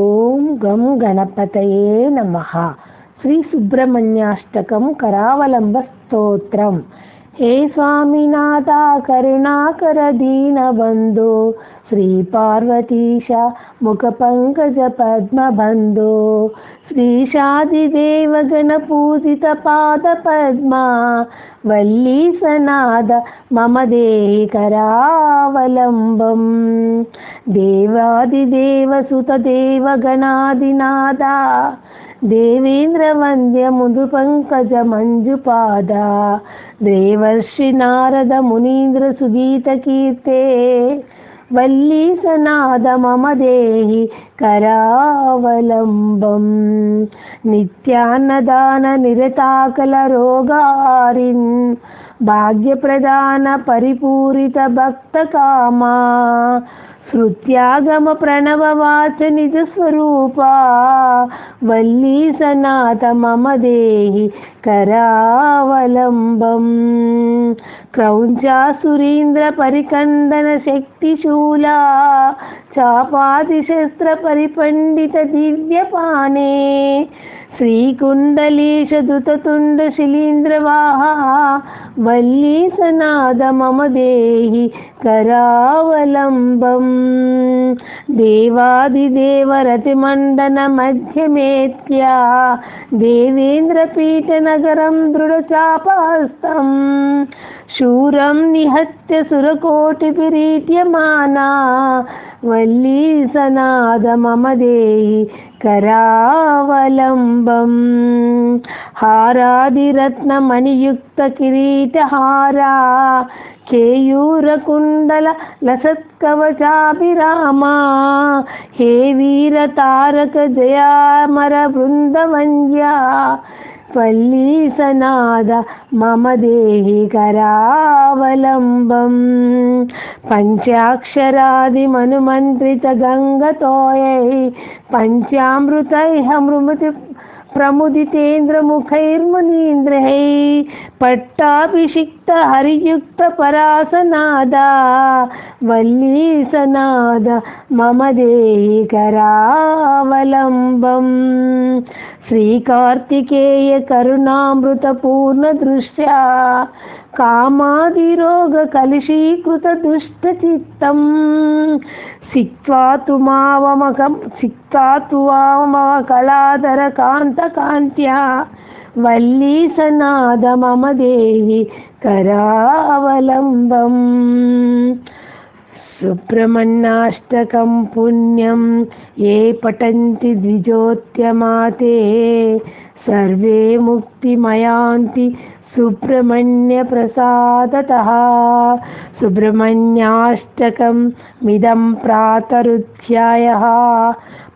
ఓం గం గణపతయే నమః. శ్రీ సుబ్రహ్మణ్యాష్టకం కరావలంబ స్తోత్రం. హే స్వామినాథ కరుణాకర దీనబంధో, శ్రీ పార్వతీశ ముఖ పంకజ పద్మబంధో, శ్రీశాదిదేవ గణ పూజిత పాద పద్మా, వల్లీసనాద మమ దేహి కరావలంబం. దేవాదిదేవ సుత దేవ గణాదినాద, దేవేంద్ర వంద్య ముదు పంకజ మంజుపాద, దేవర్షి నారద మునీంద్ర సుగీత కీర్తే, వల్లీసనాద మమ దేహి కరావలంబం. నిత్యాన్నదాన నిరతాకల రోగారిన్, భాగ్యప్రదాన పరిపూరిత భక్త కామా, శృత్యాగమ ప్రణవ వాచ నిజ స్వరూప, వల్లీసనాథ మమ దేహి కరావలంబం. క్రౌంచాసురీంద్ర పరికందన శక్తిశూల, చాపాది శస్త్ర పరిపండిత దివ్యపానే, శ్రీకుండలీశ దుతతుండ శిలీంద్రవాహ, వల్లీసనాద మమ దేహి కరావలంబం. దేవాదిదేవ రతిమండన మధ్యమేత్య, దేవేంద్రపీఠ నగరం దృఢచాపహస్తం, శూరం నిహత్య సురకోటి విరీట్యమానా, వల్లీసనాద మమ దేహి కరావలంబం. హారాదిరత్న మణియుక్త కిరీటహారా, కేయూర కుండల లసత్కవచాభిరామా, హే వీర తారక జయామర బృందవంద్య, వల్లీసనాద మమ దేహి కరావలంబం. పంచాక్షరాది మనుమంత్రిత గంగతోయై, పంచామృతైః మృమతి ప్రముదితేంద్ర ముఖైర్మునీంద్రైః, పట్టాభిషిక్త హరియుక్త పరాసనాద, వల్లీసనాద మమ దేహి కరావలంబం. శ్రీకార్తికేయ కరుణామృత పూర్ణ దృశ్యా, కామాదిరోగ కలుషీకృత దుష్ట చిత్తం, సిక్త్వా తు మమ కళాధర కాంత కాంత్యా, వల్లీసనాద మమ దేహి కరావలంబం. సుబ్రహ్మణ్యాష్టకం పుణ్యం ఏ పఠంతి ద్విజోత్యమాతే, సర్వే ముక్తిమయాంతి సుబ్రహ్మణ్య ప్రసాదతః. సుబ్రహ్మణ్యాష్టకం మిదం ప్రాతరుధ్యాయః,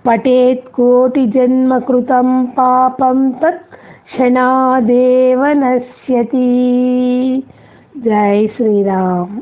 పఠేత్ కోటి జన్మ కృతం పాపం తత్ క్షణాదేవ నశ్యతి. జై శ్రీరామ్.